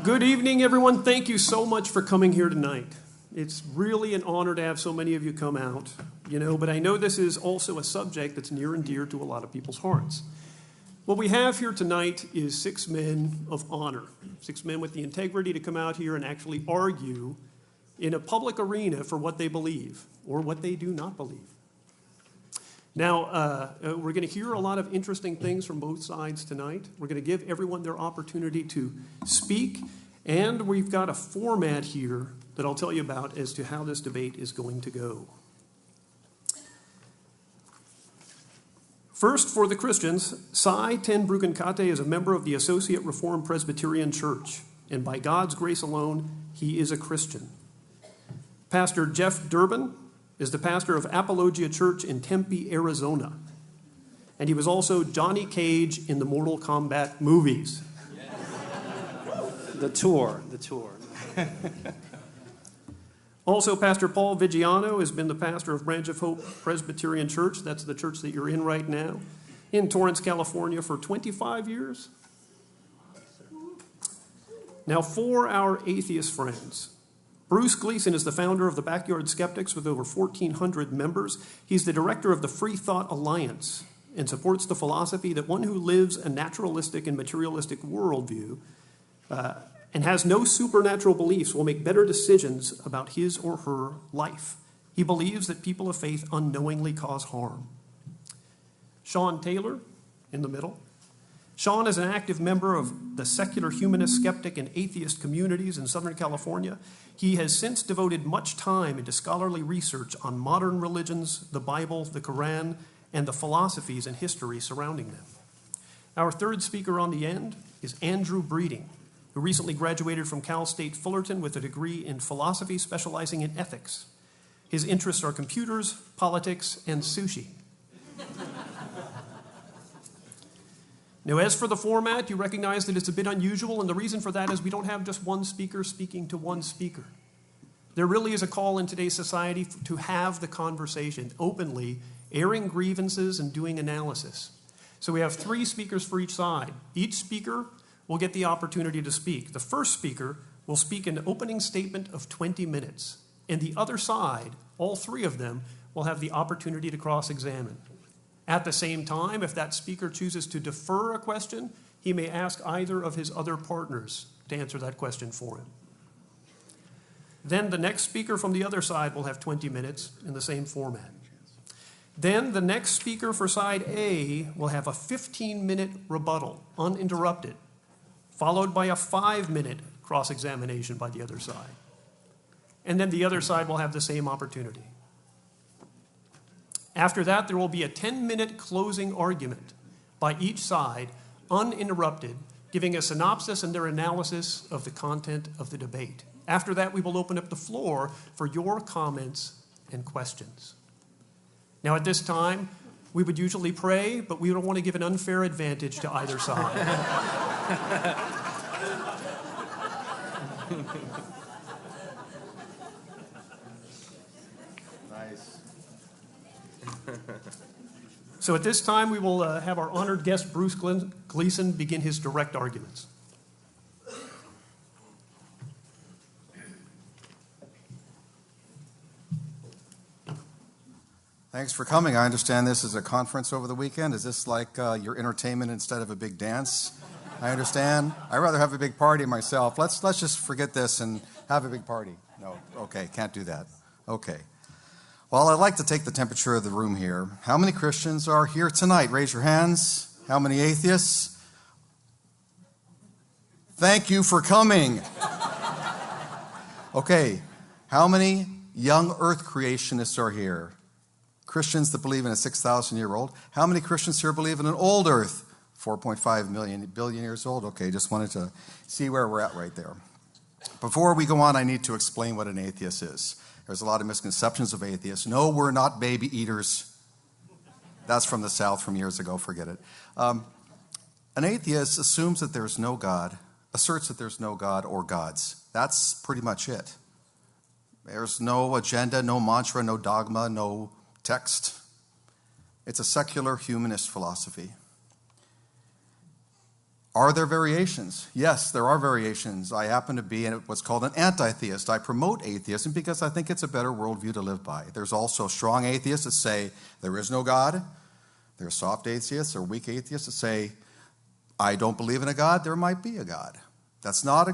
Good evening, everyone. Thank you so much for coming here tonight. It's really an honor to have so many of you come out, but I know this is also a subject that's near and dear to a lot of people's hearts. What we have here tonight is 6 men of honor, 6 men with the integrity to come out here and actually argue in a public arena for what they believe or what they do not believe. Now, we're going to hear a lot of interesting things from both sides tonight. We're going to give everyone their opportunity to speak, and we've got a format here that I'll tell you about as to how this debate is going to go. First, for the Christians, Sye Ten Bruggencate is a member of the Associate Reformed Presbyterian Church, and by God's grace alone, he is a Christian. Pastor Jeff Durbin is the pastor of Apologia Church in Tempe, Arizona. And he was also Johnny Cage in the Mortal Kombat movies. The tour. Also, Pastor Paul Viggiano has been the pastor of Branch of Hope Presbyterian Church. That's the church that you're in right now, in Torrance, California, for 25 years. Now, for our atheist friends, Bruce Gleason is the founder of the Backyard Skeptics with over 1,400 members. He's the director of the Free Thought Alliance and supports the philosophy that one who lives a naturalistic and materialistic worldview and has no supernatural beliefs will make better decisions about his or her life. He believes that people of faith unknowingly cause harm. Sean Taylor, in the middle. Sean is an active member of the secular humanist, skeptic, and atheist communities in Southern California. He has since devoted much time into scholarly research on modern religions, the Bible, the Quran, and the philosophies and history surrounding them. Our third speaker on the end is Andrew Breeding, who recently graduated from Cal State Fullerton with a degree in philosophy specializing in ethics. His interests are computers, politics, and sushi. Now, as for the format, you recognize that it's a bit unusual, and the reason for that is we don't have just one speaker speaking to one speaker. There really is a call in today's society to have the conversation openly, airing grievances and doing analysis. So we have 3 speakers for each side. Each speaker will get the opportunity to speak. The first speaker will speak an opening statement of 20 minutes, and the other side, all 3 of them, will have the opportunity to cross-examine. At the same time, if that speaker chooses to defer a question, he may ask either of his other partners to answer that question for him. Then the next speaker from the other side will have 20 minutes in the same format. Then the next speaker for side A will have a 15-minute rebuttal, uninterrupted, followed by a 5-minute cross-examination by the other side. And then the other side will have the same opportunity. After that, there will be a 10-minute closing argument by each side, uninterrupted, giving a synopsis and their analysis of the content of the debate. After that, we will open up the floor for your comments and questions. Now, at this time, we would usually pray, but we don't want to give an unfair advantage to either side. So at this time, we will have our honored guest, Bruce Gleason, begin his direct arguments. Thanks for coming. I understand this is a conference over the weekend. Is this like your entertainment instead of a big dance? I understand. I'd rather have a big party myself. Let's just forget this and have a big party. No, okay, can't do that. Okay. Well, I'd like to take the temperature of the room here. How many Christians are here tonight? Raise your hands. How many atheists? Thank you for coming. Okay, how many young earth creationists are here? Christians that believe in a 6,000-year-old. How many Christians here believe in an old earth? 4.5 billion years old. Okay, just wanted to see where we're at right there. Before we go on, I need to explain what an atheist is. There's a lot of misconceptions of atheists. No, we're not baby eaters. That's from the South from years ago. Forget it. An atheist assumes that there's no God, asserts that there's no God or gods. That's pretty much it. There's no agenda, no mantra, no dogma, no text. It's a secular humanist philosophy. Are there variations? Yes, there are variations. I happen to be what's called an anti-theist. I promote atheism because I think it's a better worldview to live by. There's also strong atheists that say there is no God. There are soft atheists or weak atheists that say, I don't believe in a God, there might be a God. That's not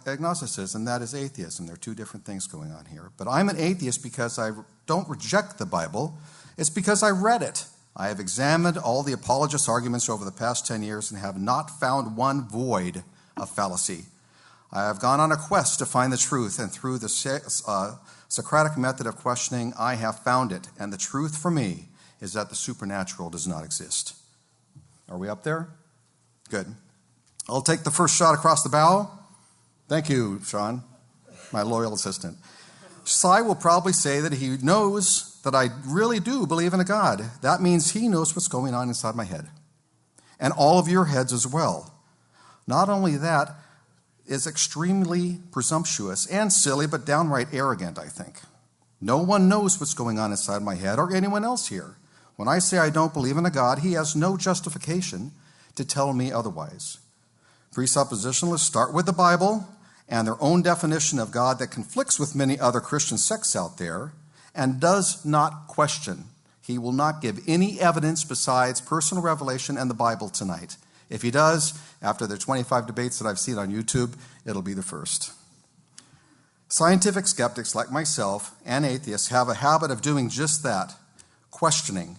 agnosticism, that is atheism. There are two different things going on here. But I'm an atheist because I don't reject the Bible. It's because I read it. I have examined all the apologist arguments over the past 10 years and have not found one void of fallacy. I have gone on a quest to find the truth, and through the Socratic method of questioning, I have found it. And the truth for me is that the supernatural does not exist. Are we up there? Good. I'll take the first shot across the bow. Thank you, Sean, my loyal assistant. Sye will probably say that he knows that I really do believe in a God. That means he knows what's going on inside my head. And all of your heads as well. Not only that, is extremely presumptuous and silly, but downright arrogant, I think. No one knows what's going on inside my head or anyone else here. When I say I don't believe in a God, he has no justification to tell me otherwise. Presuppositionalists start with the Bible and their own definition of God that conflicts with many other Christian sects out there and does not question. He will not give any evidence besides personal revelation and the Bible tonight. If he does, after the 25 debates that I've seen on YouTube, it'll be the first. Scientific skeptics like myself and atheists have a habit of doing just that, questioning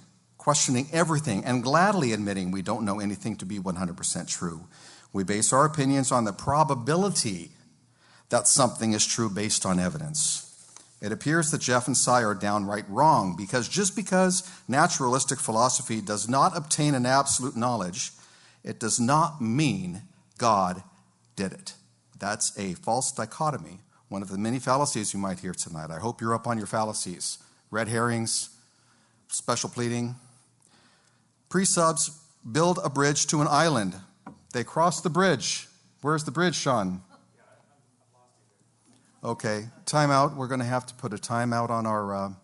everything and gladly admitting we don't know anything to be 100% true. We base our opinions on the probability that something is true based on evidence. It appears that Jeff and Sye are downright wrong, because just because naturalistic philosophy does not obtain an absolute knowledge, it does not mean God did it. That's a false dichotomy, one of the many fallacies you might hear tonight. I hope you're up on your fallacies. Red herrings, special pleading. Presubs build a bridge to an island. They cross the bridge. Where's the bridge, Sean? Okay, timeout. We're going to have to put a timeout on our...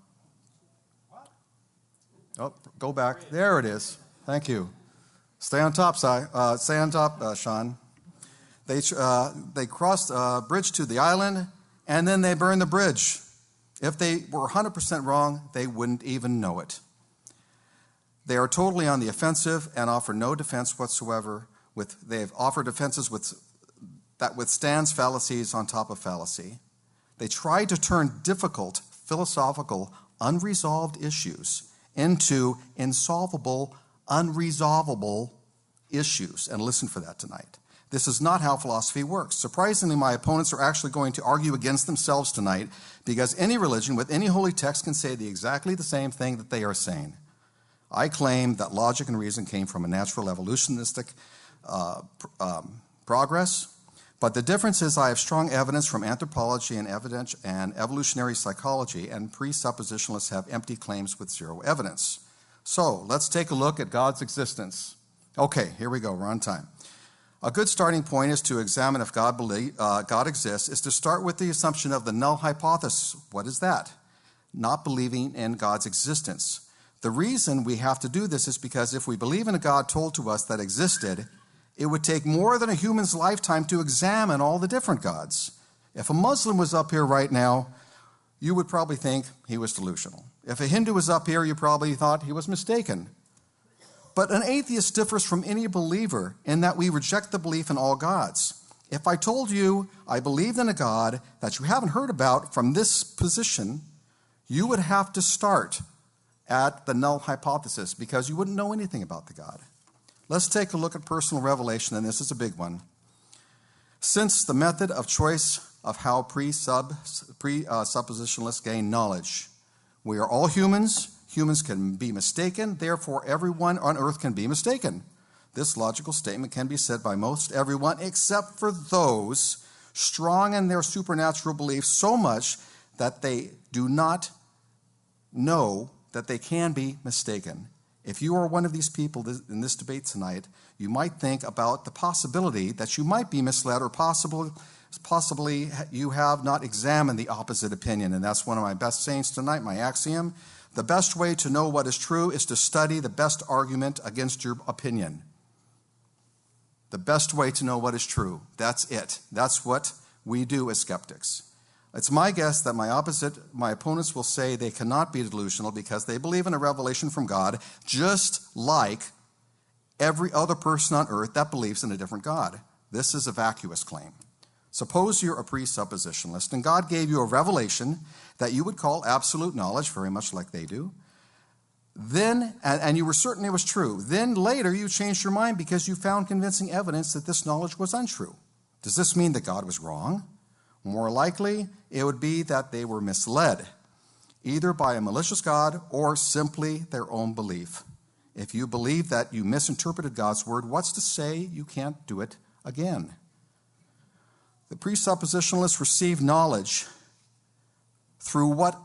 Oh, go back. There it is. Thank you. Stay on top, stay on top, Sean. They crossed a bridge to the island, and then they burned the bridge. If they were 100% wrong, they wouldn't even know it. They are totally on the offensive and offer no defense whatsoever. They have offered defenses that withstands fallacies on top of fallacy. They try to turn difficult, philosophical, unresolved issues into insolvable, unresolvable issues. And listen for that tonight. This is not how philosophy works. Surprisingly, my opponents are actually going to argue against themselves tonight, because any religion with any holy text can say exactly the same thing that they are saying. I claim that logic and reason came from a natural evolutionistic progress. But the difference is I have strong evidence from anthropology and evolutionary psychology, and presuppositionalists have empty claims with zero evidence. So let's take a look at God's existence. Okay, here we go. We're on time. A good starting point is to examine if God exists, is to start with the assumption of the null hypothesis. What is that? Not believing in God's existence. The reason we have to do this is because if we believe in a God told to us that existed, it would take more than a human's lifetime to examine all the different gods. If a Muslim was up here right now, you would probably think he was delusional. If a Hindu was up here, you probably thought he was mistaken. But an atheist differs from any believer in that we reject the belief in all gods. If I told you I believed in a God that you haven't heard about from this position, you would have to start at the null hypothesis, because you wouldn't know anything about the God. Let's take a look at personal revelation, and this is a big one. Since the method of choice of how presuppositionalists gain knowledge, we are all humans. Humans can be mistaken. Therefore, everyone on earth can be mistaken. This logical statement can be said by most everyone, except for those strong in their supernatural beliefs so much that they do not know that they can be mistaken. If you are one of these people in this debate tonight, you might think about the possibility that you might be misled, or possibly you have not examined the opposite opinion. And that's one of my best sayings tonight, my axiom. The best way to know what is true is to study the best argument against your opinion. The best way to know what is true. That's it. That's what we do as skeptics. It's my guess that my opponents will say they cannot be delusional because they believe in a revelation from God, just like every other person on earth that believes in a different God. This is a vacuous claim. Suppose you're a presuppositionalist and God gave you a revelation that you would call absolute knowledge, very much like they do. Then, and you were certain it was true. Then later you changed your mind because you found convincing evidence that this knowledge was untrue. Does this mean that God was wrong? More likely, it would be that they were misled, either by a malicious God or simply their own belief. If you believe that you misinterpreted God's word, what's to say you can't do it again? The presuppositionalists receive knowledge through what,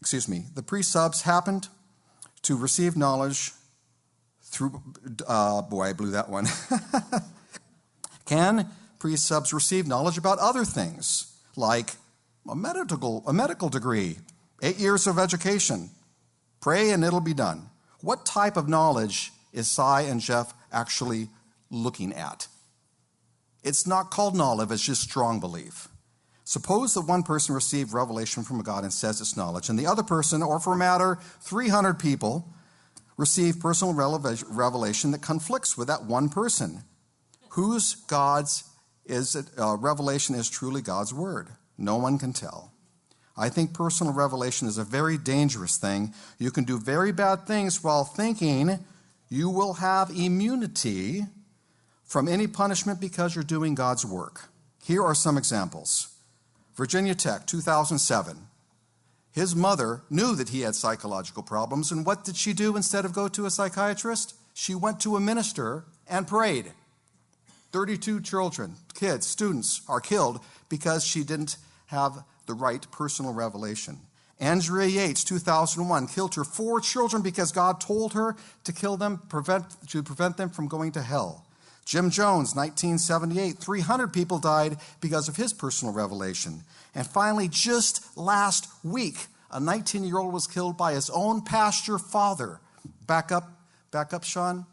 the presubs happened to receive knowledge through, I blew that one. Can presubs receive knowledge about other things, like a medical degree, 8 years of education, pray and it'll be done? What type of knowledge is Sye and Jeff actually looking at? It's not called knowledge, it's just strong belief. Suppose that one person received revelation from God and says it's knowledge, and the other person, or for a matter, 300 people, receive personal revelation that conflicts with that one person. Whose revelation is truly God's word? No one can tell. I think personal revelation is a very dangerous thing. You can do very bad things while thinking you will have immunity from any punishment because you're doing God's work. Here are some examples. Virginia Tech, 2007. His mother knew that he had psychological problems, and what did she do instead of go to a psychiatrist? She went to a minister and prayed. 32 children, kids, students are killed because she didn't have the right personal revelation. Andrea Yates, 2001, killed her 4 children because God told her to kill them, to prevent them from going to hell. Jim Jones, 1978, 300 people died because of his personal revelation. And finally, just last week, a 19-year-old was killed by his own pastor father. Back up, Sean.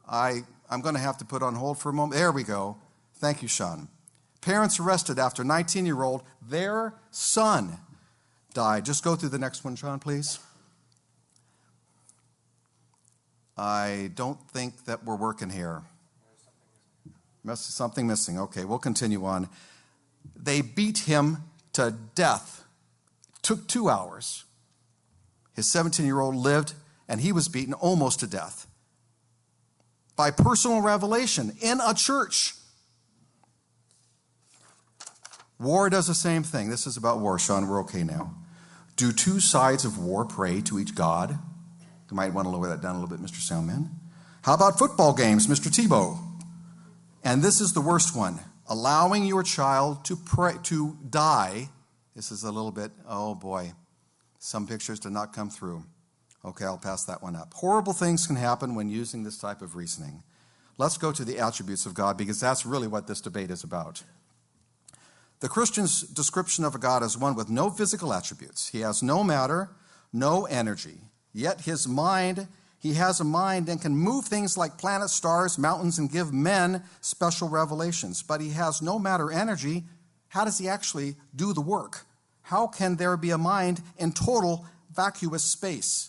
I'm going to have to put on hold for a moment. There we go. Thank you, Sean. Parents arrested after 19-year-old, their son died. Just go through the next one, Sean, please. I don't think that we're working here. Something missing. Okay, we'll continue on. They beat him to death. It took 2 hours. His 17-year-old lived, and he was beaten almost to death by personal revelation in a church. War does the same thing. This is about war, Sean. We're okay now. Do 2 sides of war pray to each god? You might want to lower that down a little bit, Mr. Soundman. How about football games, Mr. Tebow? And this is the worst one. Allowing your child to die. This is a little bit, oh boy. Some pictures did not come through. Okay, I'll pass that one up. Horrible things can happen when using this type of reasoning. Let's go to the attributes of God, because that's really what this debate is about. The Christian's description of a God is one with no physical attributes. He has no matter, no energy. Yet he has a mind and can move things like planets, stars, mountains, and give men special revelations. But he has no matter energy. How does he actually do the work? How can there be a mind in total vacuous space?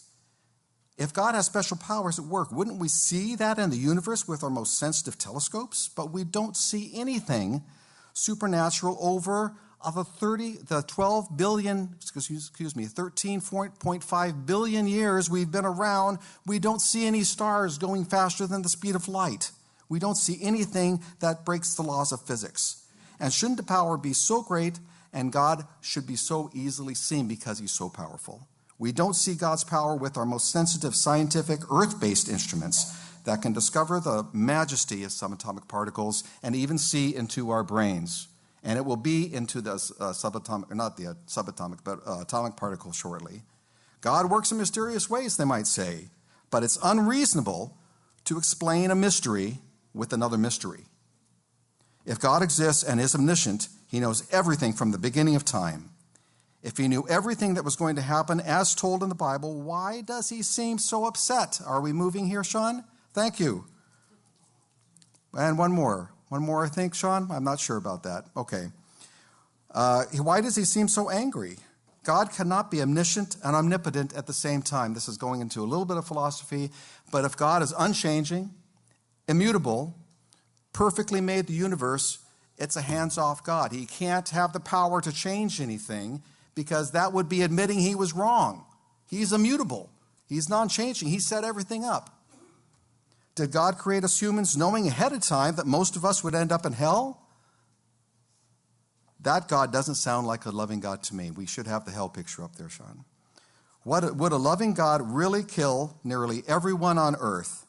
If God has special powers at work, wouldn't we see that in the universe with our most sensitive telescopes? But we don't see anything supernatural over the 13.5 billion years we've been around. We don't see any stars going faster than the speed of light. We don't see anything that breaks the laws of physics. And shouldn't the power be so great, and God should be so easily seen because he's so powerful? We don't see God's power with our most sensitive scientific earth-based instruments that can discover the majesty of subatomic particles and even see into our brains. And it will be into the atomic particle shortly. God works in mysterious ways, they might say, but it's unreasonable to explain a mystery with another mystery. If God exists and is omniscient, he knows everything from the beginning of time. If he knew everything that was going to happen as told in the Bible, why does he seem so upset? Are we moving here, Sean? Thank you. And one more. One more, I think, Sean? I'm not sure about that. Okay. Why does he seem so angry? God cannot be omniscient and omnipotent at the same time. This is going into a little bit of philosophy, but if God is unchanging, immutable, perfectly made the universe, it's a hands-off God. He can't have the power to change anything because that would be admitting he was wrong. He's immutable. He's non-changing. He set everything up. Did God create us humans knowing ahead of time that most of us would end up in hell? That God doesn't sound like a loving God to me. We should have the hell picture up there, Sean. Would a loving God really kill nearly everyone on earth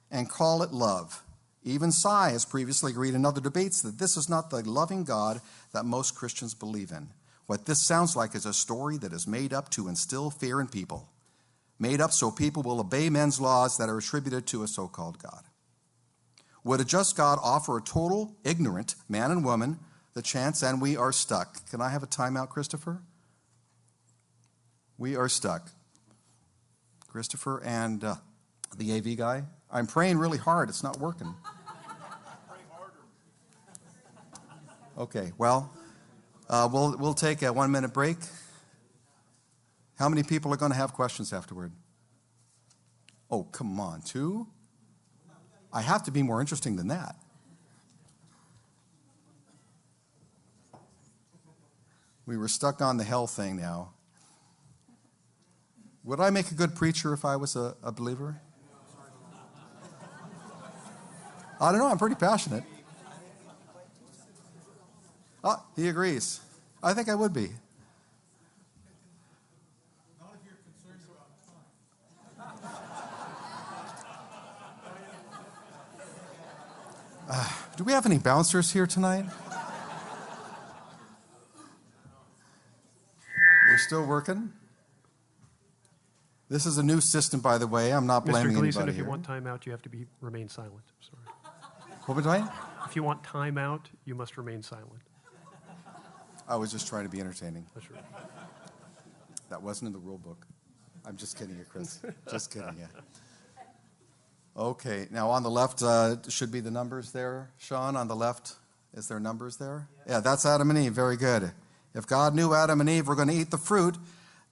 and call it love? Even Sye has previously agreed in other debates that this is not the loving God that most Christians believe in. What this sounds like is a story that is made up to instill fear in people, made up so people will obey men's laws that are attributed to a so-called God. Would a just God offer a total ignorant man and woman the chance, and we are stuck? Can I have a timeout, Christopher? We are stuck. Christopher and the AV guy, I'm praying really hard. It's not working. Okay, well, we'll take a 1 minute break. How many people are going to have questions afterward? Oh, come on, 2? I have to be more interesting than that. We were stuck on the hell thing now. Would I make a good preacher if I was a believer? I don't know. I'm pretty passionate. Oh, he agrees. I think I would be. Do we have any bouncers here tonight? We're still working. This is a new system, by the way. I'm not blaming Mr. Gleason, anybody if you here. want time out, you have to remain silent. Sorry. What was I? If you want time out, you must remain silent. I was just trying to be entertaining. That's right. That wasn't in the rule book. I'm just kidding you, Chris. Just kidding you. Okay, now on the left should be the numbers there. Sean, on the left, is there numbers there? Yeah, that's Adam and Eve. Very good. If God knew Adam and Eve were going to eat the fruit,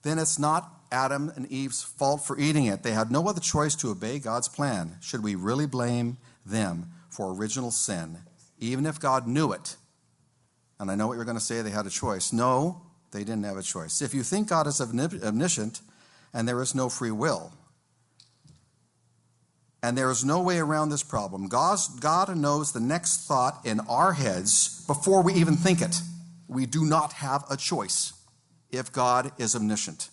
then it's not Adam and Eve's fault for eating it. They had no other choice to obey God's plan. Should we really blame them for original sin, even if God knew it? And I know what you're going to say, they had a choice. No, they didn't have a choice. If you think God is omniscient and there is no free will, and there is no way around this problem, God knows the next thought in our heads before we even think it. We do not have a choice if God is omniscient.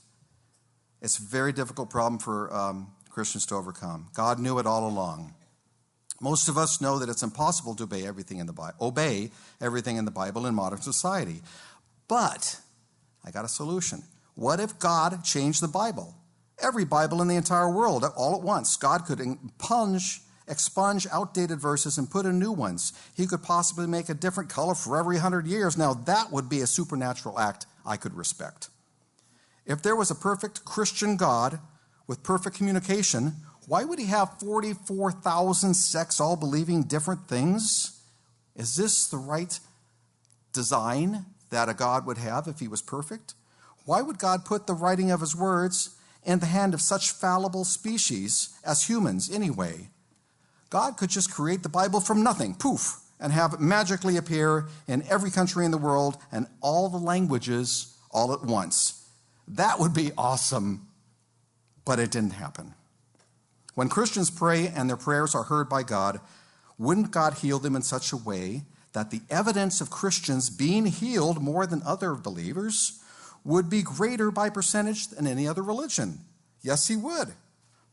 It's a very difficult problem for Christians to overcome. God knew it all along. Most of us know that it's impossible to obey everything in the Bible in modern society. But I got a solution. What if God changed the Bible? Every Bible in the entire world all at once. God could expunge outdated verses and put in new ones. He could possibly make a different color for every 100 years. Now that would be a supernatural act I could respect. If there was a perfect Christian God with perfect communication, why would he have 44,000 sects all believing different things? Is this the right design that a God would have if he was perfect? Why would God put the writing of his words in the hand of such fallible species as humans anyway? God could just create the Bible from nothing, poof, and have it magically appear in every country in the world and all the languages all at once. That would be awesome, but it didn't happen. When Christians pray and their prayers are heard by God, wouldn't God heal them in such a way that the evidence of Christians being healed more than other believers would be greater by percentage than any other religion? Yes, he would.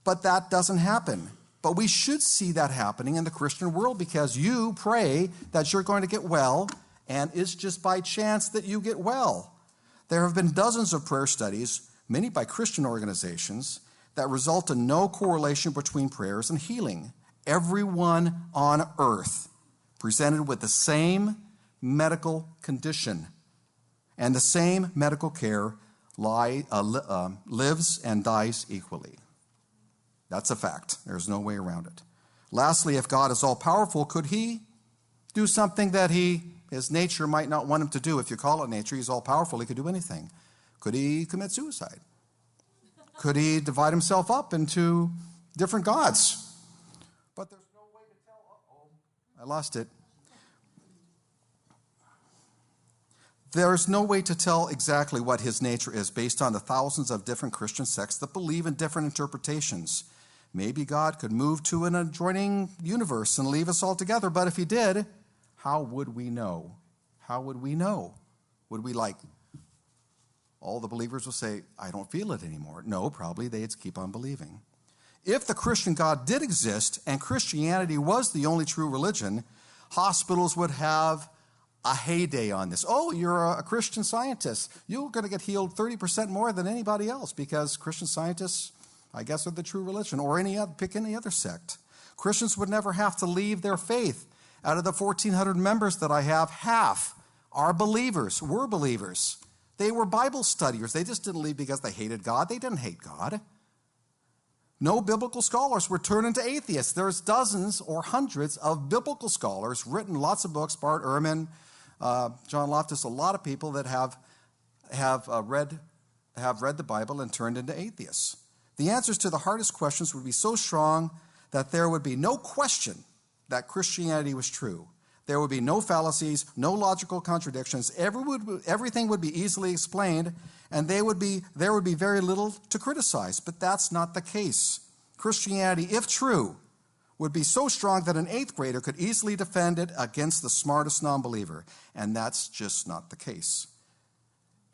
But that doesn't happen. But we should see that happening in the Christian world because you pray that you're going to get well, and it's just by chance that you get well. There have been dozens of prayer studies, many by Christian organizations, that result in no correlation between prayers and healing. Everyone on earth presented with the same medical condition and the same medical care lives and dies equally. That's a fact. There's no way around it. Lastly, if God is all-powerful, could he do something that his nature might not want him to do. If you call it nature, he's all powerful, he could do anything. Could he commit suicide? Could he divide himself up into different gods? But there's no way to tell. I lost it. There's no way to tell exactly what his nature is based on the thousands of different Christian sects that believe in different interpretations. Maybe God could move to an adjoining universe and leave us all together, but if he did, how would we know? How would we know? Would we all the believers will say, I don't feel it anymore? No, probably they'd keep on believing. If the Christian God did exist and Christianity was the only true religion, hospitals would have a heyday on this. Oh, you're a Christian Scientist. You're going to get healed 30% more than anybody else because Christian Scientists, I guess, are the true religion. Or pick any other sect. Christians would never have to leave their faith. Out of the 1,400 members that I have, half are believers, were believers. They were Bible studiers. They just didn't leave because they hated God. They didn't hate God. No biblical scholars were turned into atheists. There's dozens or hundreds of biblical scholars, written lots of books, Bart Ehrman, John Loftus, a lot of people that have read the Bible and turned into atheists. The answers to the hardest questions would be so strong that there would be no question that Christianity was true. There would be no fallacies, no logical contradictions. Everything would be easily explained, and there would be very little to criticize. But that's not the case. Christianity, if true, would be so strong that an 8th grader could easily defend it against the smartest non-believer. And that's just not the case.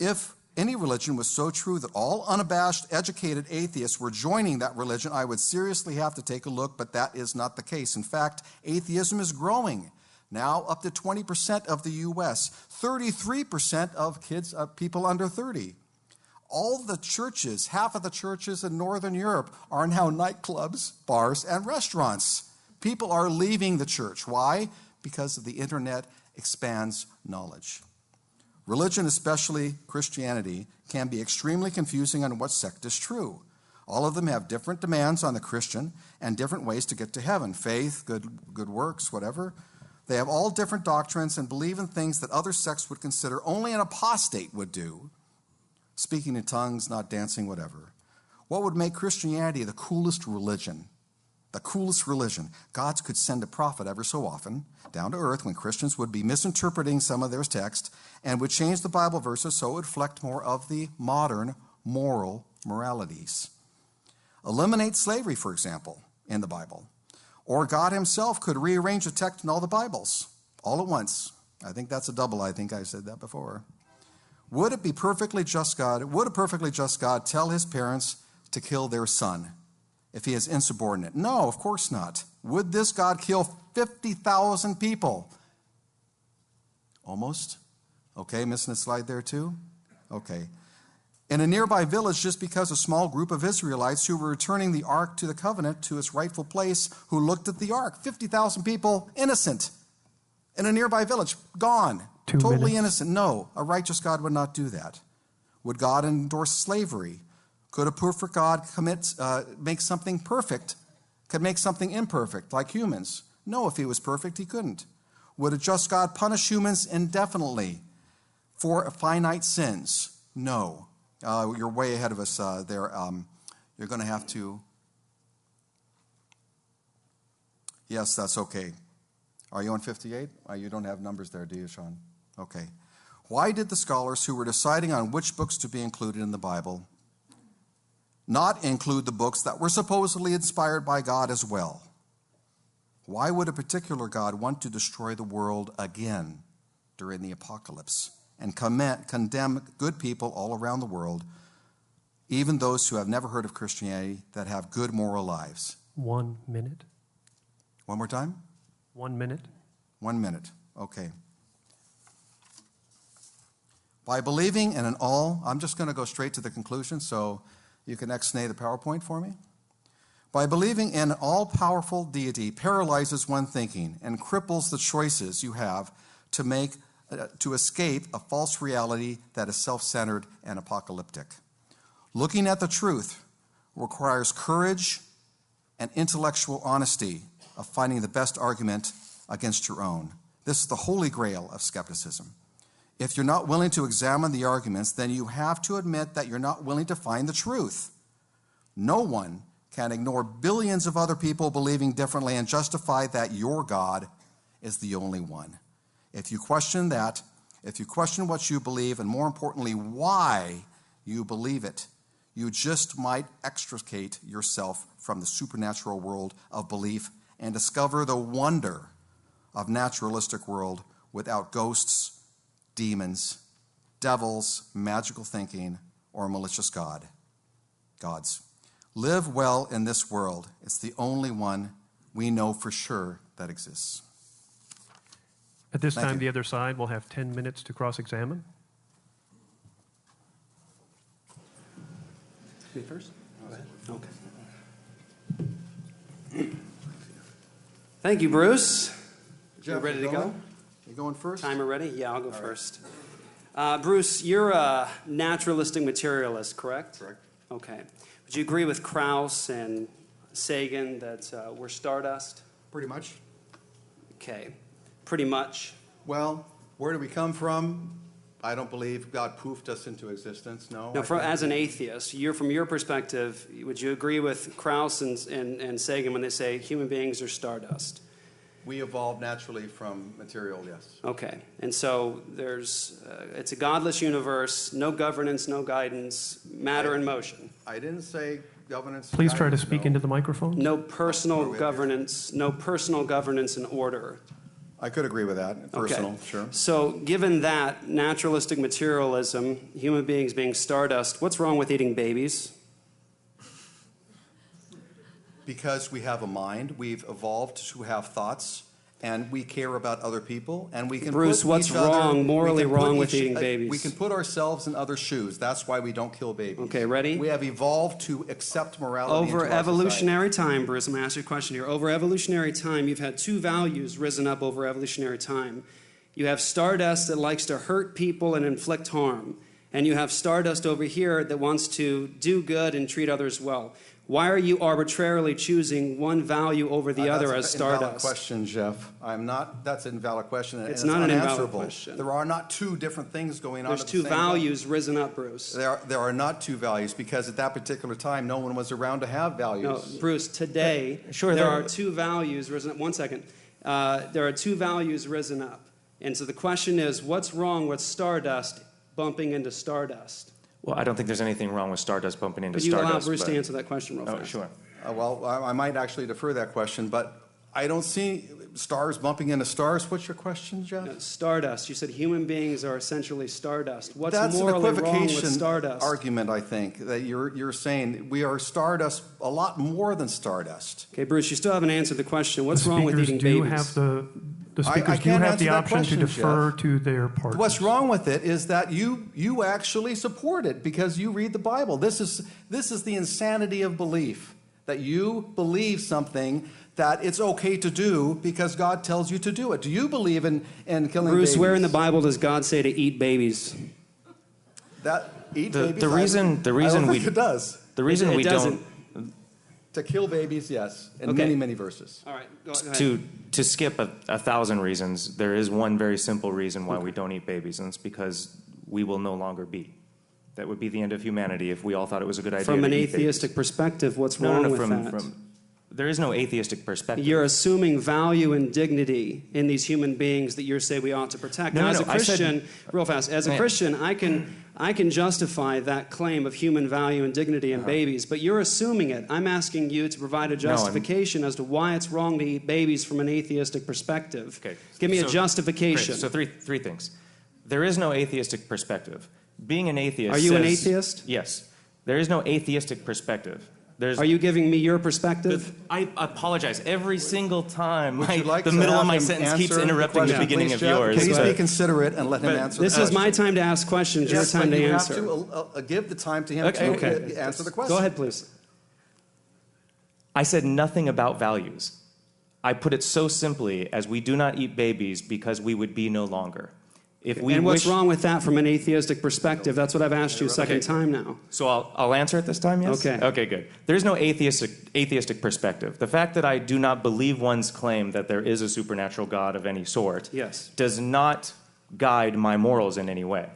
If any religion was so true that all unabashed, educated atheists were joining that religion, I would seriously have to take a look, but that is not the case. In fact, atheism is growing. Now up to 20% of the U.S., 33% of people under 30. All the churches, half of the churches in Northern Europe are now nightclubs, bars, and restaurants. People are leaving the church. Why? Because the internet expands knowledge. Religion, especially Christianity, can be extremely confusing on what sect is true. All of them have different demands on the Christian and different ways to get to heaven. Faith, good works, whatever. They have all different doctrines and believe in things that other sects would consider only an apostate would do. Speaking in tongues, not dancing, whatever. What would make Christianity the coolest religion? The coolest religion. God could send a prophet ever so often down to earth when Christians would be misinterpreting some of their text and would change the Bible verses so it would reflect more of the modern moralities. Eliminate slavery, for example, in the Bible. Or God himself could rearrange the text in all the Bibles all at once. I think that's a double. I think I said that before. Would a perfectly just God tell his parents to kill their son if he is insubordinate? No, of course not. Would this God kill 50,000 people? Almost. Okay, missing a slide there too? Okay. In a nearby village, just because a small group of Israelites who were returning the ark to the covenant to its rightful place, who looked at the ark, 50,000 people, innocent. In a nearby village, gone. Totally innocent. No, a righteous God would not do that. Would God endorse slavery? Could a perfect God make something perfect? Could make something imperfect, like humans? No, if he was perfect, he couldn't. Would a just God punish humans indefinitely for finite sins? No. You're way ahead of us there. You're going to have to... Yes, that's okay. Are you on 58? You don't have numbers there, do you, Sean? Okay. Why did the scholars who were deciding on which books to be included in the Bible not include the books that were supposedly inspired by God as well? Why would a particular God want to destroy the world again during the apocalypse and condemn good people all around the world, even those who have never heard of Christianity, that have good moral lives? 1 minute. One more time? 1 minute. 1 minute. Okay. By believing in an all, I'm just going to go straight to the conclusion so you can ex-nay the PowerPoint for me. By believing in an all-powerful deity paralyzes one thinking and cripples the choices you have to make to escape a false reality that is self-centered and apocalyptic. Looking at the truth requires courage and intellectual honesty of finding the best argument against your own. This is the holy grail of skepticism. If you're not willing to examine the arguments, then you have to admit that you're not willing to find the truth. No one can ignore billions of other people believing differently and justify that your God is the only one. If you question that, if you question what you believe, and more importantly, why you believe it, you just might extricate yourself from the supernatural world of belief and discover the wonder of naturalistic world without ghosts, demons, devils, magical thinking, or malicious gods. Live well in this world. It's the only one we know for sure that exists. At this Thank time, you. the other side will have 10 minutes to cross-examine. Me first? Okay. Thank you, Bruce. You Jeff, ready to go? You going first? Timer ready? Yeah, I'll go first. Bruce, you're a naturalistic materialist, correct? Correct. Okay. Would you agree with Krauss and Sagan that we're stardust? Pretty much. Okay. Pretty much. Well, where do we come from? I don't believe God poofed us into existence, no. Now, as an atheist, from your perspective, would you agree with Krauss and Sagan when they say human beings are stardust? We evolved naturally from material, yes. Okay. And so it's a godless universe, no governance, no guidance, matter in motion. I didn't say governance. Please try to guidance, speak no. into the microphone. No personal governance, and order. I could agree with that. Personal, Okay. sure. So given that naturalistic materialism, human beings being stardust, what's wrong with eating babies? Because we have a mind, we've evolved to have thoughts, and we care about other people, and we can Bruce, put what's each other- wrong, morally we can put wrong with each- eating babies? We can put ourselves in other shoes. That's why we don't kill babies. Okay, ready? We have evolved to accept morality Over into our evolutionary time, Bruce, I'm going to ask you a question here. Over evolutionary time, you've had two values risen up over evolutionary time. You have stardust that likes to hurt people and inflict harm. And you have stardust over here that wants to do good and treat others well. Why are you arbitrarily choosing one value over the other as That's an invalid stardust? question, Jeff. That's an invalid question. And It's not an invalid unanswerable. question. There are not two different things going on There's at the two same time. values risen up, Bruce. There are not two values because at that particular time, no one was around to have values. No, Bruce, today, Sure, there there- are two values risen up. 1 second. There are two values risen up. And so the question is, what's wrong with stardust bumping into stardust? Well, I don't think there's anything wrong with stardust bumping into Could you stardust. allow Bruce but- to answer that question real Oh, fast? sure. Well, I might actually defer that question, but I don't see stars bumping into stars. What's your question, Jeff? No, stardust. You said human beings are essentially stardust. What's That's an morally wrong with equivocation stardust? argument, I think, that you're saying we are stardust, a lot more than stardust. Okay, Bruce, you still haven't answered the question. What's wrong with Speakers eating do babies? have the I speakers do can't have answer the that option question, to defer Jeff. to their partners. What's wrong with it is that you actually support it because you read the Bible. This is the insanity of belief, that you believe something that it's okay to do because God tells you to do it. Do you believe in killing Bruce, babies? where in the Bible does God say to eat babies? Eat The babies? reason I don't we think it does. the reason It we doesn't. don't To kill babies, yes, in Okay. many verses. All right, go ahead. to skip a thousand reasons, there is one very simple reason why we don't eat babies, and it's because we will no longer be. That would be the end of humanity if we all thought it was a good idea. From to an eat babies. atheistic perspective, what's No, wrong no, no. with that? From there is no atheistic perspective. You're assuming value and dignity in these human beings that you say we ought to protect. No, Now, no, as a no, I said- Christian, real fast, as a Yeah. Christian, I can justify that claim of human value and dignity in babies, but you're assuming it. I'm asking you to provide a justification as to why it's wrong to eat babies from an atheistic perspective. Okay. Give me a So- justification. Great. So three things. There is no atheistic perspective. Being an atheist. Are you an says- atheist? Yes. There is no atheistic perspective. Are you giving me your perspective? I apologize. Every single time, Would you like the to middle have of my him sentence keeps answer interrupting the question, beginning please, of Jeff? yours. Can you but- be considerate and let him answer This the is question? my time to ask questions, your Yes, time but to you answer. have to give the time to him Okay. to answer the question. Go ahead, please. I said nothing about values. I put it so simply as we do not eat babies because we would be no longer. And what's wrong with that from an atheistic perspective? That's what I've asked you a second time now. So I'll answer it this time, yes? Okay. Okay, good. There's no atheistic perspective. The fact that I do not believe one's claim that there is a supernatural God of any sort does not guide my morals in any way.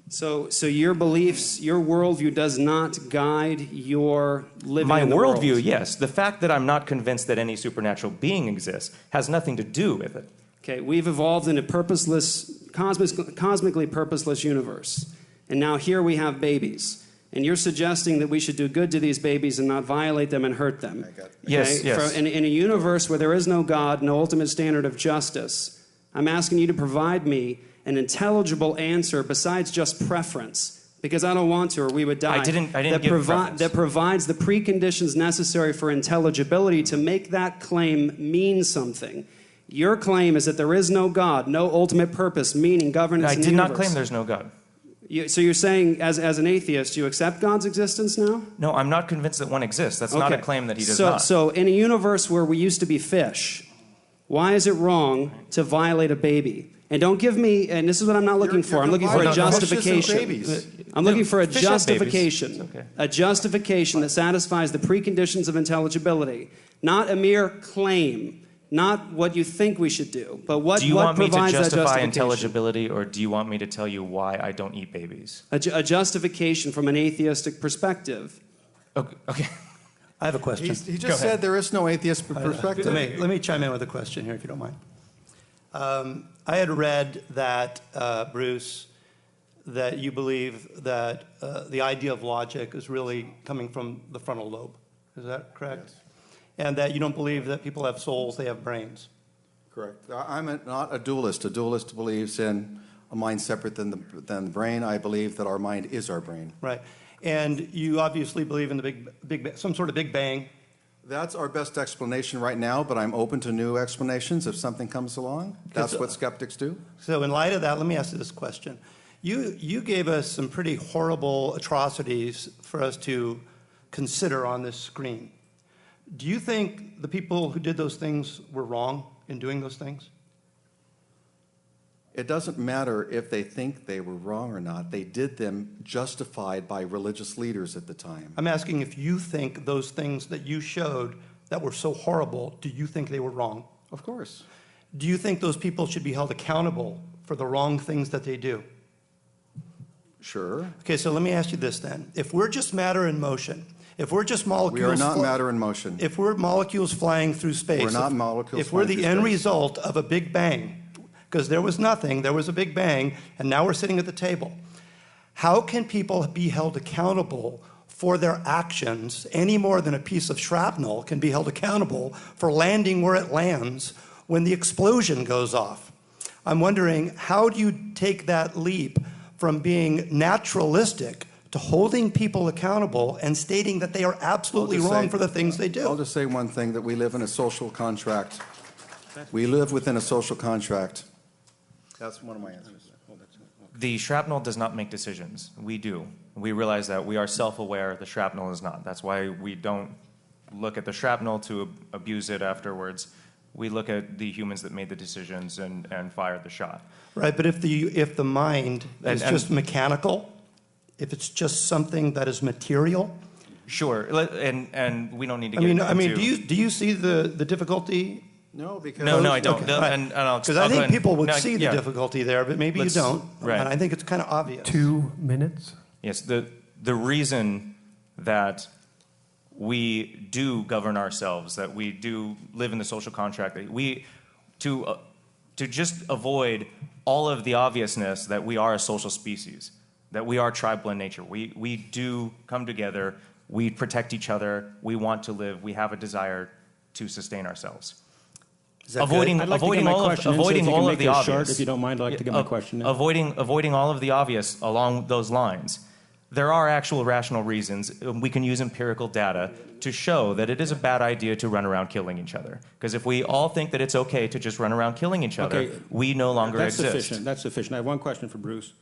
So your beliefs, your worldview does not guide your living in the world? My worldview, yes. The fact that I'm not convinced that any supernatural being exists has nothing to do with it. Okay, we've evolved in a cosmically purposeless universe. And now here we have babies. And you're suggesting that we should do good to these babies and not violate them and hurt them. Okay? Yes. In a universe where there is no God, no ultimate standard of justice, I'm asking you to provide me an intelligible answer besides just preference, because I don't want to, or we would die. I didn't give preference. That provides the preconditions necessary for intelligibility to make that claim mean something. Your claim is that there is no God, no ultimate purpose, meaning, governance in the universe. I did not claim there's no God. So you're saying, as an atheist, you accept God's existence now? No, I'm not convinced that one exists. That's not a claim that he does not. So in a universe where we used to be fish, why is it wrong to violate a baby? And don't give me, and this is what I'm not looking for. I'm looking for a justification. I'm looking for a justification. Okay. A justification that satisfies the preconditions of intelligibility. Not a mere claim. Not what you think we should do, but what provides that justification. Do you want me to justify intelligibility, or do you want me to tell you why I don't eat babies? A justification from an atheistic perspective. Okay. I have a question. He just said there is no atheist perspective. Let me chime in with a question here, if you don't mind. I had read that, Bruce, that you believe that the idea of logic is really coming from the frontal lobe. Is that correct? Yes. And that you don't believe that people have souls, they have brains. Correct. I'm not a dualist. A dualist believes in a mind separate than the brain. I believe that our mind is our brain. Right. And you obviously believe in the some sort of Big Bang. That's our best explanation right now, but I'm open to new explanations if something comes along. That's what skeptics do. So in light of that, let me ask you this question. You gave us some pretty horrible atrocities for us to consider on this screen. Do you think the people who did those things were wrong in doing those things? It doesn't matter if they think they were wrong or not. They did them justified by religious leaders at the time. I'm asking if you think those things that you showed that were so horrible, do you think they were wrong? Of course. Do you think those people should be held accountable for the wrong things that they do? Sure. Okay, so let me ask you this then. If we're just matter in motion, if we're just molecules... We are not matter in motion. If we're molecules flying through space... We're not molecules If we're the end result of a Big Bang, because there was nothing, there was a Big Bang, and now we're sitting at the table, how can people be held accountable for their actions any more than a piece of shrapnel can be held accountable for landing where it lands when the explosion goes off? I'm wondering, how do you take that leap from being naturalistic to holding people accountable and stating that they are absolutely wrong for the things they do? I'll just say one thing, that we live in a social contract. We live within a social contract. That's one of my answers. The shrapnel does not make decisions. We do. We realize that. We are self-aware. The shrapnel is not. That's why we don't look at the shrapnel to abuse it afterwards. We look at the humans that made the decisions and fired the shot. Right, but if the mind is just mechanical, if it's just something that is material... Sure, and we don't need to get into... I mean, do you see the difficulty? No, because... No, I don't. Okay. Because I think people would see the difficulty there, but maybe you don't. Right. And I think it's kind of obvious. 2 minutes? Yes, the reason that we do govern ourselves, that we do live in the social contract, that we... to just avoid all of the obviousness that we are a social species, that we are tribal in nature. We do come together, we protect each other, we want to live, we have a desire to sustain ourselves. Avoiding all of the obvious. If you don't mind, I'd like to get my question in. Avoiding all of the obvious along those lines. There are actual rational reasons. We can use empirical data to show that it is a bad idea to run around killing each other. Because if we all think that it's okay to just run around killing each other, we no longer exist. That's sufficient. I have one question for Bruce.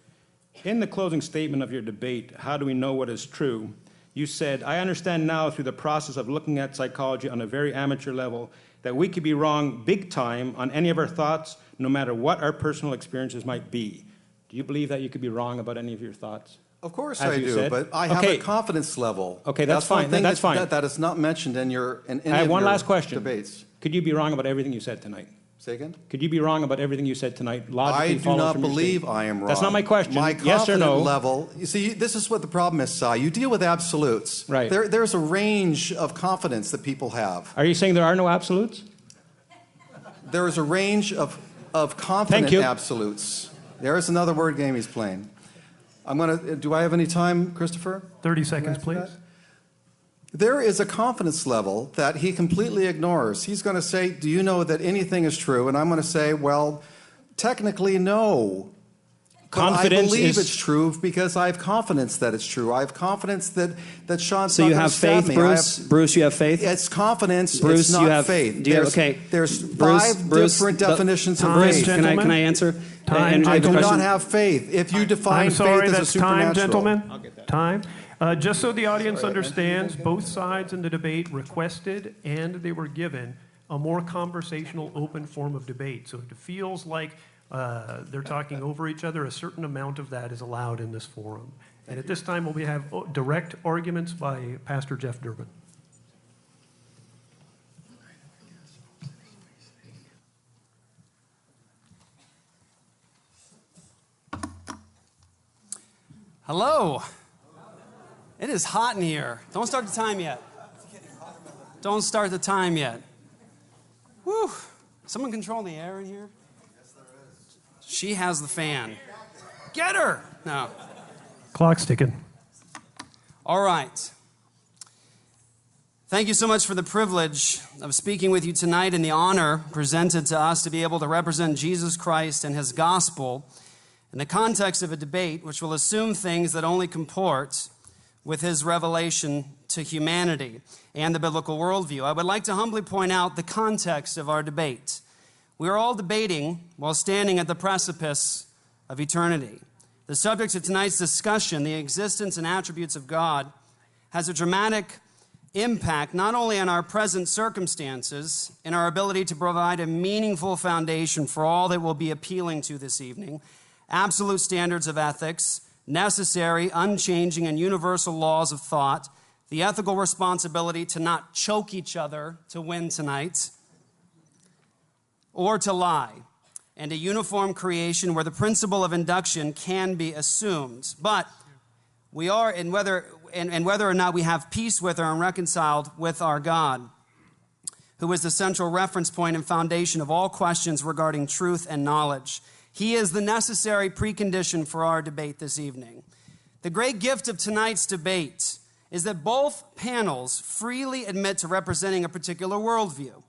In the closing statement of your debate, How Do We Know What Is True? You said, I understand now through the process of looking at psychology on a very amateur level that we could be wrong big time on any of our thoughts, no matter what our personal experiences might be. Do you believe that you could be wrong about any of your thoughts? Of course As I you do, said. but I have Okay. a confidence level. Okay, that's one fine. thing That's fine. That is not mentioned in any I have of one your last question. debates. Could you be wrong about everything you said tonight? Say again? Could you be wrong about everything you said tonight? Logically I do follows not from your believe statement. I am wrong. That's not my question. My Yes or no? confidence level, you see, this is what the problem is, Sye. You deal with absolutes. Right. There's a range of confidence that people have. Are you saying there are no absolutes? There is a range of confident you. absolutes. There's another word game he's playing. Do I have any time, Christopher? 30 seconds, After please. that? There is a confidence level that he completely ignores. He's going to say, do you know that anything is true? And I'm going to say, well, technically, no. But Confidence I believe is- it's true because I have confidence that it's true. I have confidence that Sean's So not you going have to stab faith, me. Bruce? Bruce, you have faith? It's confidence, Bruce, it's not you have faith. Do you have, There's, okay. there's Bruce, five Bruce, different but- definitions of Time, faith. gentlemen. Can I answer? Time, And I do question- not have faith. If you define I'm sorry, faith as a that's time, supernatural. gentlemen. Time. Just so the audience understands, both sides in the debate requested and they were given a more conversational, open form of debate. So if it feels like they're talking over each other, a certain amount of that is allowed in this forum. And at this time, we have direct arguments by Pastor Jeff Durbin. Hello. It is hot in here. Don't start the time yet. Don't start the time yet. Whew. Someone control the air in here? Yes, there is. She has the fan. Get her! No. Clock's ticking. All right. Thank you so much for the privilege of speaking with you tonight and the honor presented to us to be able to represent Jesus Christ and his gospel in the context of a debate which will assume things that only comport with his revelation to humanity and the biblical worldview. I would like to humbly point out the context of our debate. We are all debating while standing at the precipice of eternity. The subject of tonight's discussion, the existence and attributes of God, has a dramatic impact not only on our present circumstances and our ability to provide a meaningful foundation for all that we'll be appealing to this evening, absolute standards of ethics, necessary, unchanging, and universal laws of thought, the ethical responsibility to not choke each other to win tonight, or to lie, and a uniform creation where the principle of induction can be assumed. But we are, and whether or not we have peace with or are reconciled with our God, who is the central reference point and foundation of all questions regarding truth and knowledge. He is the necessary precondition for our debate this evening. The great gift of tonight's debate is that both panels freely admit to representing a particular worldview.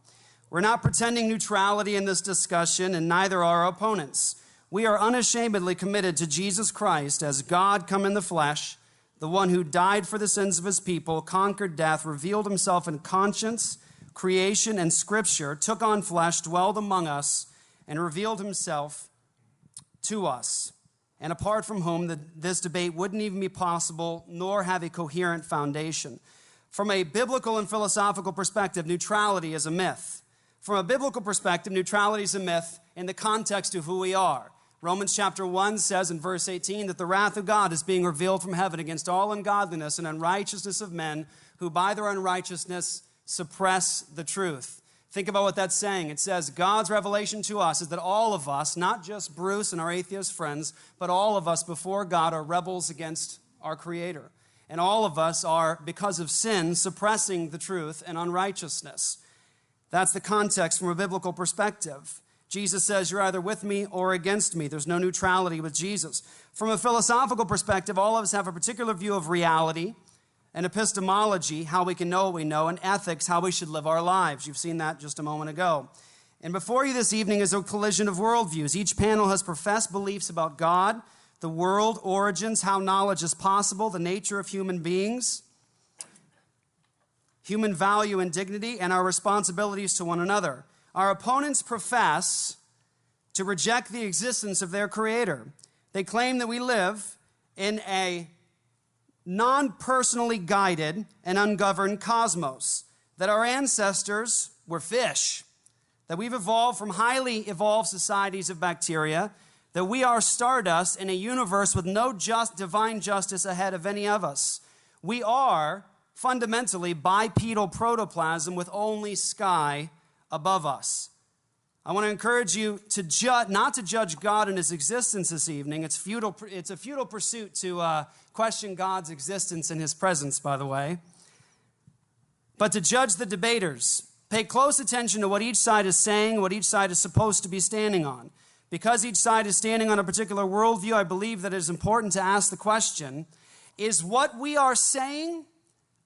We're not pretending neutrality in this discussion, and neither are our opponents. We are unashamedly committed to Jesus Christ as God come in the flesh, the one who died for the sins of his people, conquered death, revealed himself in conscience, creation, and scripture, took on flesh, dwelled among us, and revealed himself to us, and apart from whom this debate wouldn't even be possible, nor have a coherent foundation. From a biblical and philosophical perspective, neutrality is a myth. From a biblical perspective, neutrality is a myth in the context of who we are. Romans chapter 1 says in verse 18 that the wrath of God is being revealed from heaven against all ungodliness and unrighteousness of men who by their unrighteousness suppress the truth. Think about what that's saying. It says God's revelation to us is that all of us, not just Bruce and our atheist friends, but all of us before God are rebels against our Creator. And all of us are, because of sin, suppressing the truth and unrighteousness. That's the context from a biblical perspective. Jesus says you're either with me or against me. There's no neutrality with Jesus. From a philosophical perspective, all of us have a particular view of reality, and epistemology, how we can know what we know, and ethics, how we should live our lives. You've seen that just a moment ago. And before you this evening is a collision of worldviews. Each panel has professed beliefs about God, the world, origins, how knowledge is possible, the nature of human beings, human value and dignity, and our responsibilities to one another. Our opponents profess to reject the existence of their Creator. They claim that we live in a non-personally guided and ungoverned cosmos, that our ancestors were fish, that we've evolved from highly evolved societies of bacteria, that we are stardust in a universe with no divine justice ahead of any of us. We are fundamentally bipedal protoplasm with only sky above us. I want to encourage you to not to judge God and his existence this evening. It's a futile pursuit to question God's existence and his presence, by the way. But to judge the debaters. Pay close attention to what each side is saying, what each side is supposed to be standing on. Because each side is standing on a particular worldview, I believe that it is important to ask the question, is what we are saying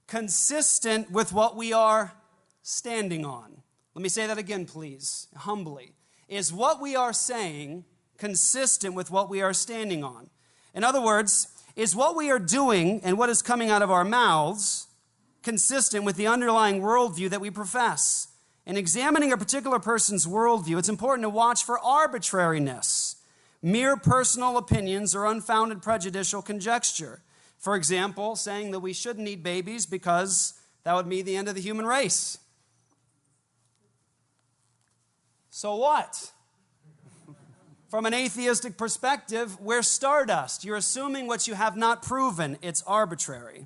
consistent with what we are standing on? Let me say that again, please, humbly. Is what we are saying consistent with what we are standing on? In other words, is what we are doing and what is coming out of our mouths consistent with the underlying worldview that we profess? In examining a particular person's worldview, it's important to watch for arbitrariness, mere personal opinions, or unfounded prejudicial conjecture. For example, saying that we shouldn't eat babies because that would be the end of the human race. So what? From an atheistic perspective, we're stardust. You're assuming what you have not proven. It's arbitrary.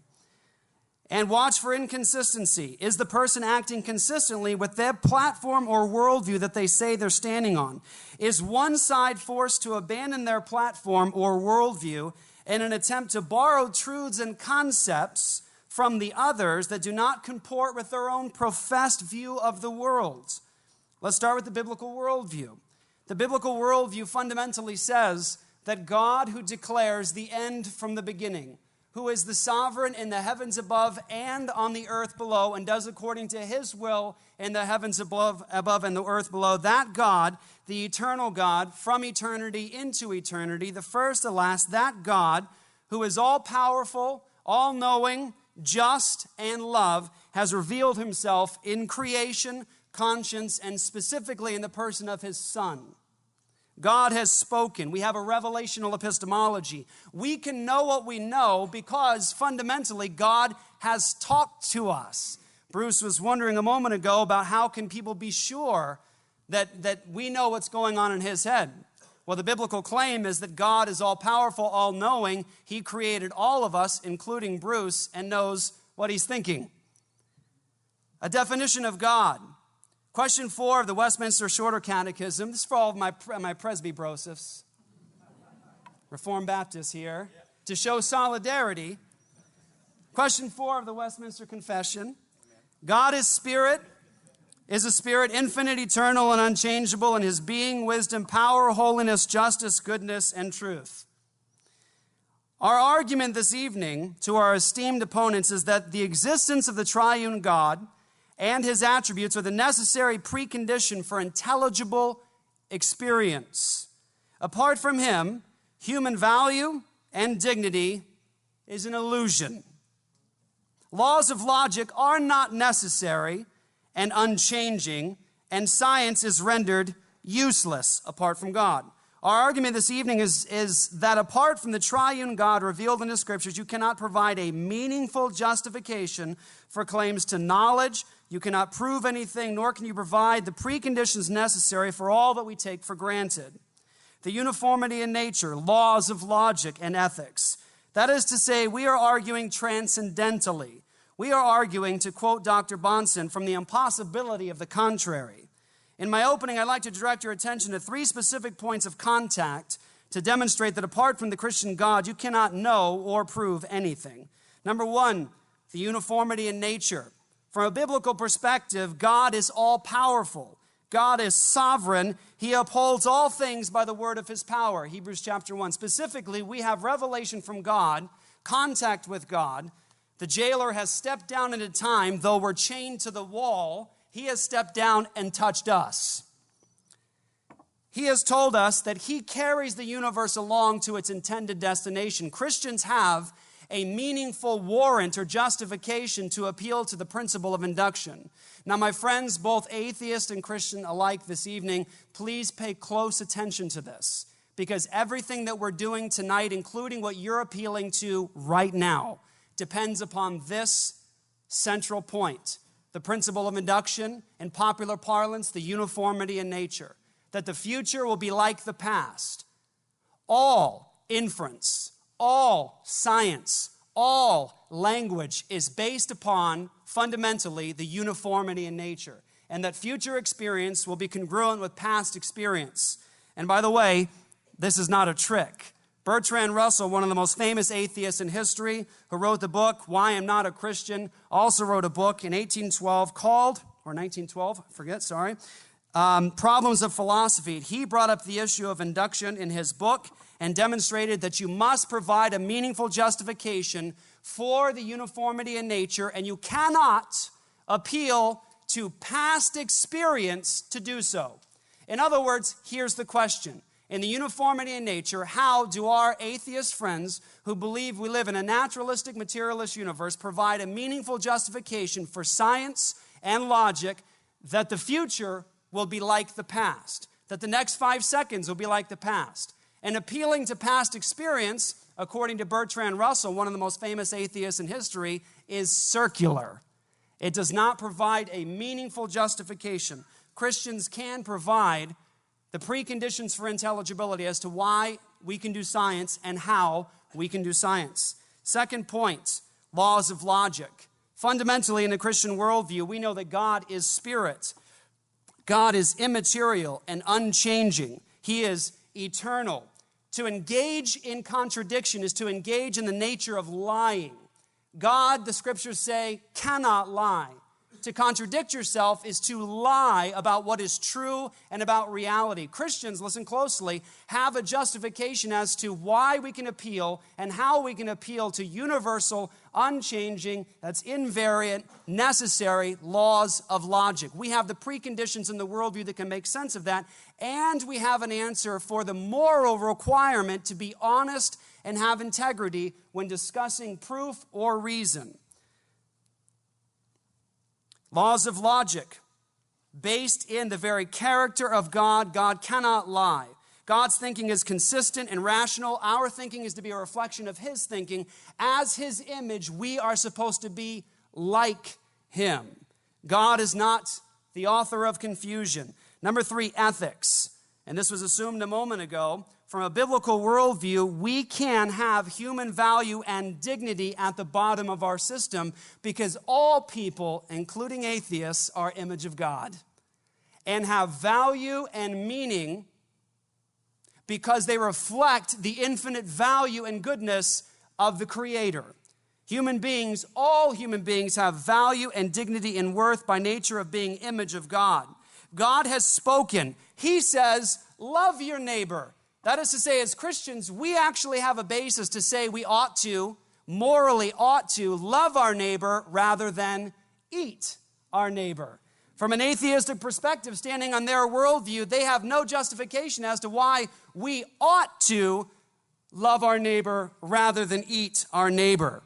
And watch for inconsistency. Is the person acting consistently with their platform or worldview that they say they're standing on? Is one side forced to abandon their platform or worldview in an attempt to borrow truths and concepts from the others that do not comport with their own professed view of the world? Let's start with the biblical worldview. The biblical worldview fundamentally says that God, who declares the end from the beginning, who is the sovereign in the heavens above and on the earth below, and does according to his will in the heavens above and the earth below, that God, the eternal God, from eternity into eternity, the first, the last, that God, who is all-powerful, all-knowing, just, and love, has revealed himself in creation, conscience, and specifically in the person of his Son. God has spoken. We have a revelational epistemology. We can know what we know because fundamentally God has talked to us. Bruce was wondering a moment ago about how can people be sure that we know what's going on in his head. Well, the biblical claim is that God is all-powerful, all-knowing. He created all of us, including Bruce, and knows what he's thinking. A definition of God. Question 4 of the Westminster Shorter Catechism. This is for all of my presbybrosifs, Reformed Baptists here, to show solidarity. Question 4 of the Westminster Confession. God is spirit, is a spirit infinite, eternal, and unchangeable in his being, wisdom, power, holiness, justice, goodness, and truth. Our argument this evening to our esteemed opponents is that the existence of the triune God and his attributes are the necessary precondition for intelligible experience. Apart from him, human value and dignity is an illusion. Laws of logic are not necessary and unchanging, and science is rendered useless apart from God. Our argument this evening is that apart from the triune God revealed in the Scriptures, you cannot provide a meaningful justification for claims to knowledge. You cannot prove anything, nor can you provide the preconditions necessary for all that we take for granted. The uniformity in nature, laws of logic, and ethics. That is to say, we are arguing transcendentally. We are arguing, to quote Dr. Bonson, from the impossibility of the contrary. In my opening, I'd like to direct your attention to 3 specific points of contact to demonstrate that apart from the Christian God, you cannot know or prove anything. Number 1, the uniformity in nature. From a biblical perspective, God is all-powerful. God is sovereign. He upholds all things by the word of his power. Hebrews chapter 1. Specifically, we have revelation from God, contact with God. The jailer has stepped down into time, though we're chained to the wall. He has stepped down and touched us. He has told us that he carries the universe along to its intended destination. Christians have a meaningful warrant or justification to appeal to the principle of induction. Now, my friends, both atheist and Christian alike this evening, please pay close attention to this, because everything that we're doing tonight, including what you're appealing to right now, depends upon this central point. The principle of induction, in popular parlance, the uniformity in nature. That the future will be like the past. all inference, all science, all language is based upon, fundamentally, the uniformity in nature, and that future experience will be congruent with past experience. And by the way, this is not a trick. Bertrand Russell, one of the most famous atheists in history, who wrote the book, Why I'm Not a Christian, also wrote a book in 1812 called, or 1912, I forget, sorry, Problems of Philosophy. He brought up the issue of induction in his book and demonstrated that you must provide a meaningful justification for the uniformity in nature, and you cannot appeal to past experience to do so. In other words, here's the question. In the uniformity in nature, how do our atheist friends who believe we live in a naturalistic, materialist universe provide a meaningful justification for science and logic that the future will be like the past, that the next 5 seconds will be like the past? And appealing to past experience, according to Bertrand Russell, one of the most famous atheists in history, is circular. It does not provide a meaningful justification. Christians can provide the preconditions for intelligibility as to why we can do science and how we can do science. Second point, laws of logic. Fundamentally, in the Christian worldview, we know that God is spirit. God is immaterial and unchanging. He is eternal. To engage in contradiction is to engage in the nature of lying. God, the scriptures say, cannot lie. To contradict yourself is to lie about what is true and about reality. Christians, listen closely, have a justification as to why we can appeal and how we can appeal to universal, unchanging, that's invariant, necessary laws of logic. We have the preconditions in the worldview that can make sense of that, and we have an answer for the moral requirement to be honest and have integrity when discussing proof or reason. Laws of logic, based in the very character of God. God cannot lie. God's thinking is consistent and rational. Our thinking is to be a reflection of His thinking. As His image, we are supposed to be like Him. God is not the author of confusion. Number 3, ethics. And this was assumed a moment ago. From a biblical worldview, we can have human value and dignity at the bottom of our system because all people, including atheists, are image of God and have value and meaning because they reflect the infinite value and goodness of the Creator. Human beings, all human beings, have value and dignity and worth by nature of being image of God. God has spoken. He says, love your neighbor. That is to say, as Christians, we actually have a basis to say we ought to, morally ought to, love our neighbor rather than eat our neighbor. From an atheistic perspective, standing on their worldview, they have no justification as to why we ought to love our neighbor rather than eat our neighbor.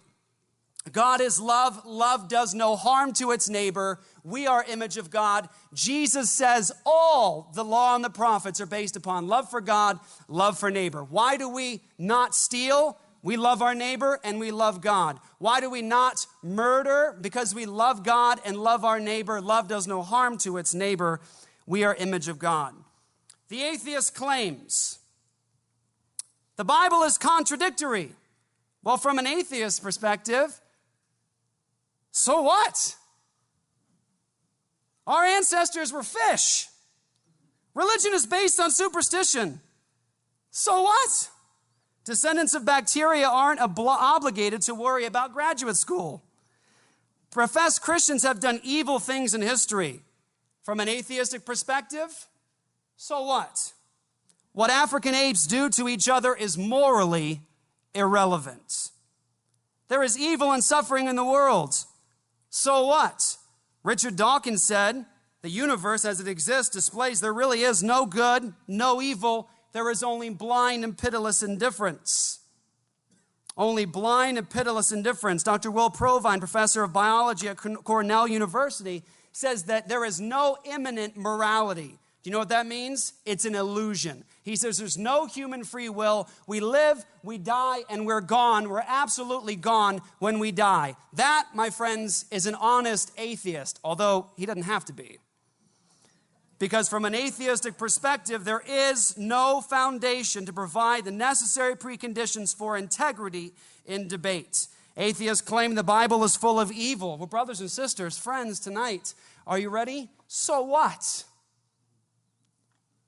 God is love. Love does no harm to its neighbor. We are image of God. Jesus says all the law and the prophets are based upon love for God, love for neighbor. Why do we not steal? We love our neighbor and we love God. Why do we not murder? Because we love God and love our neighbor. Love does no harm to its neighbor. We are image of God. The atheist claims the Bible is contradictory. Well, from an atheist perspective, so what? Our ancestors were fish. Religion is based on superstition. So what? Descendants of bacteria aren't obligated to worry about graduate school. Professed Christians have done evil things in history. From an atheistic perspective, so what? What African apes do to each other is morally irrelevant. There is evil and suffering in the world. So what? Richard Dawkins said, the universe as it exists displays there really is no good, no evil. There is only blind and pitiless indifference. Only blind and pitiless indifference. Dr. Will Provine, professor of biology at Cornell University, says that there is no immanent morality. Do you know what that means? It's an illusion. He says there's no human free will. We live, we die, and we're gone. We're absolutely gone when we die. That, my friends, is an honest atheist, although he doesn't have to be. Because from an atheistic perspective, there is no foundation to provide the necessary preconditions for integrity in debate. Atheists claim the Bible is full of evil. Well, brothers and sisters, friends, tonight, are you ready? So what?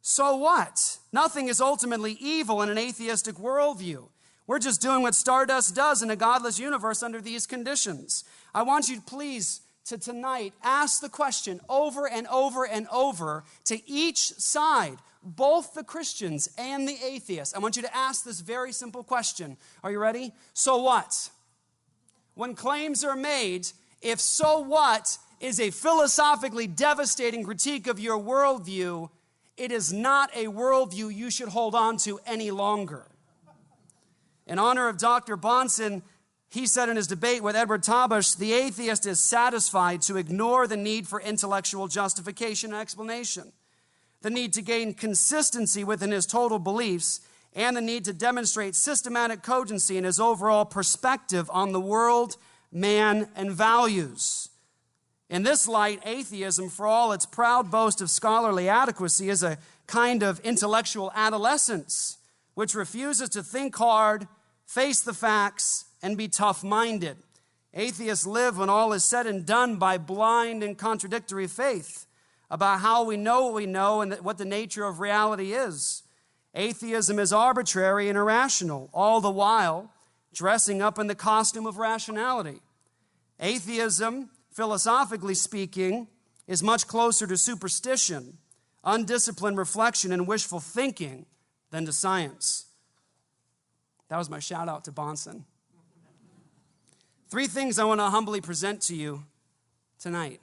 So what? Nothing is ultimately evil in an atheistic worldview. We're just doing what stardust does in a godless universe under these conditions. I want you, please, to tonight ask the question over and over and over to each side, both the Christians and the atheists. I want you to ask this very simple question. Are you ready? So what? When claims are made, if so what is a philosophically devastating critique of your worldview, it is not a worldview you should hold on to any longer. In honor of Dr. Bahnsen, he said in his debate with Edward Tabash, the atheist is satisfied to ignore the need for intellectual justification and explanation, the need to gain consistency within his total beliefs, and the need to demonstrate systematic cogency in his overall perspective on the world, man, and values. In this light, atheism, for all its proud boast of scholarly adequacy, is a kind of intellectual adolescence which refuses to think hard, face the facts, and be tough-minded. Atheists live, when all is said and done, by blind and contradictory faith about how we know what we know and what the nature of reality is. Atheism is arbitrary and irrational, all the while dressing up in the costume of rationality. Atheism, philosophically speaking, is much closer to superstition, undisciplined reflection, and wishful thinking than to science. That was my shout out to Bahnsen. 3 things I want to humbly present to you tonight.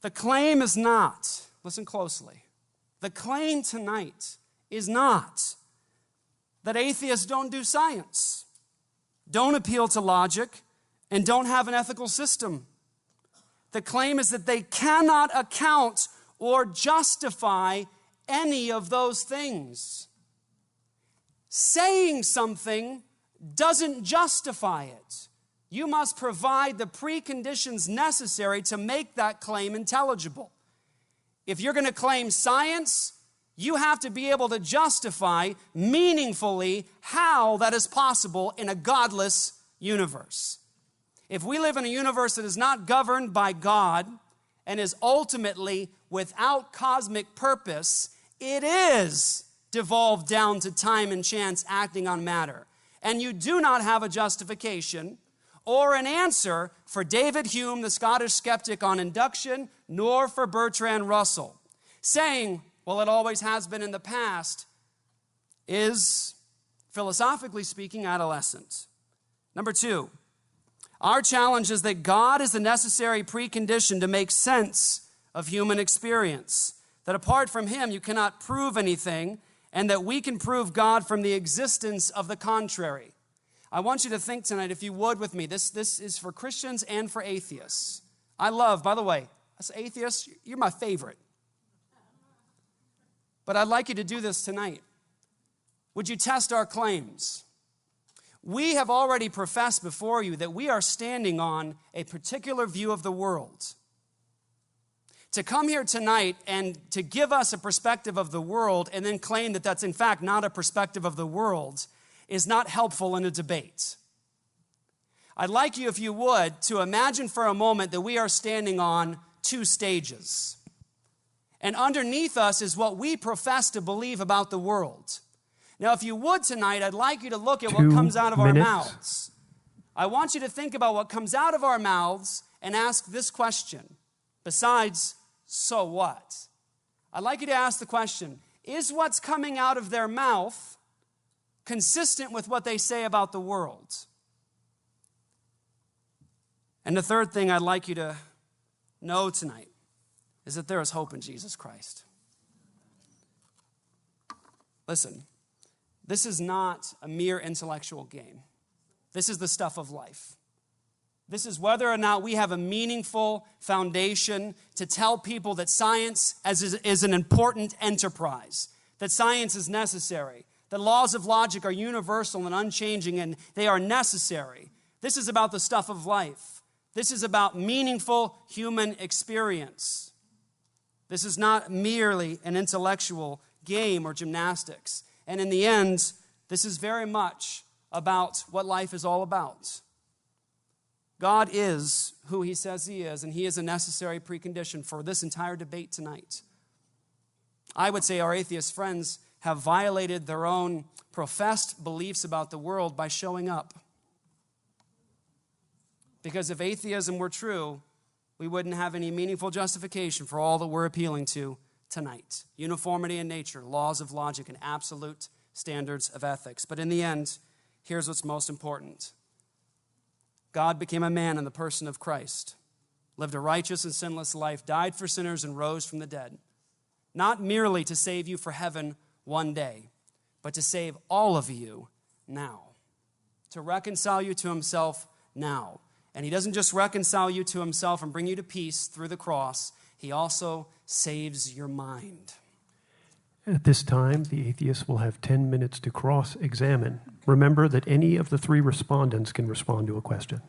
The claim is not, listen closely, the claim tonight is not that atheists don't do science, don't appeal to logic, and don't have an ethical system. The claim is that they cannot account or justify any of those things. Saying something doesn't justify it. You must provide the preconditions necessary to make that claim intelligible. If you're going to claim science, you have to be able to justify meaningfully how that is possible in a godless universe. If we live in a universe that is not governed by God and is ultimately without cosmic purpose, it is devolved down to time and chance acting on matter. And you do not have a justification or an answer for David Hume, the Scottish skeptic on induction, nor for Bertrand Russell. Saying, well, it always has been in the past, is, philosophically speaking, adolescent. Number 2, our challenge is that God is the necessary precondition to make sense of human experience. That apart from Him, you cannot prove anything, and that we can prove God from the existence of the contrary. I want you to think tonight, if you would, with me. This is for Christians and for atheists. I love, by the way, as atheists, you're my favorite. But I'd like you to do this tonight. Would you test our claims? We have already professed before you that we are standing on a particular view of the world. To come here tonight and to give us a perspective of the world and then claim that that's in fact not a perspective of the world is not helpful in a debate. I'd like you, if you would, to imagine for a moment that we are standing on 2 stages. And underneath us is what we profess to believe about the world. Now, if you would tonight, I'd like you to look at what comes out of our mouths. I want you to think about what comes out of our mouths and ask this question. Besides, so what? I'd like you to ask the question, is what's coming out of their mouth consistent with what they say about the world? And the third thing I'd like you to know tonight is that there is hope in Jesus Christ. Listen, this is not a mere intellectual game. This is the stuff of life. This is whether or not we have a meaningful foundation to tell people that science is an important enterprise, that science is necessary, that laws of logic are universal and unchanging, and they are necessary. This is about the stuff of life. This is about meaningful human experience. This is not merely an intellectual game or gymnastics. And in the end, this is very much about what life is all about. God is who he says he is, and he is a necessary precondition for this entire debate tonight. I would say our atheist friends have violated their own professed beliefs about the world by showing up. Because if atheism were true, we wouldn't have any meaningful justification for all that we're appealing to tonight. Uniformity in nature, laws of logic, and absolute standards of ethics. But in the end, here's what's most important. God became a man in the person of Christ, lived a righteous and sinless life, died for sinners, and rose from the dead. Not merely to save you for heaven one day, but to save all of you now. To reconcile you to himself now. And he doesn't just reconcile you to himself and bring you to peace through the cross. He also saves your mind. At this time, the atheist will have 10 minutes to cross-examine. Remember that any of the three respondents can respond to a question.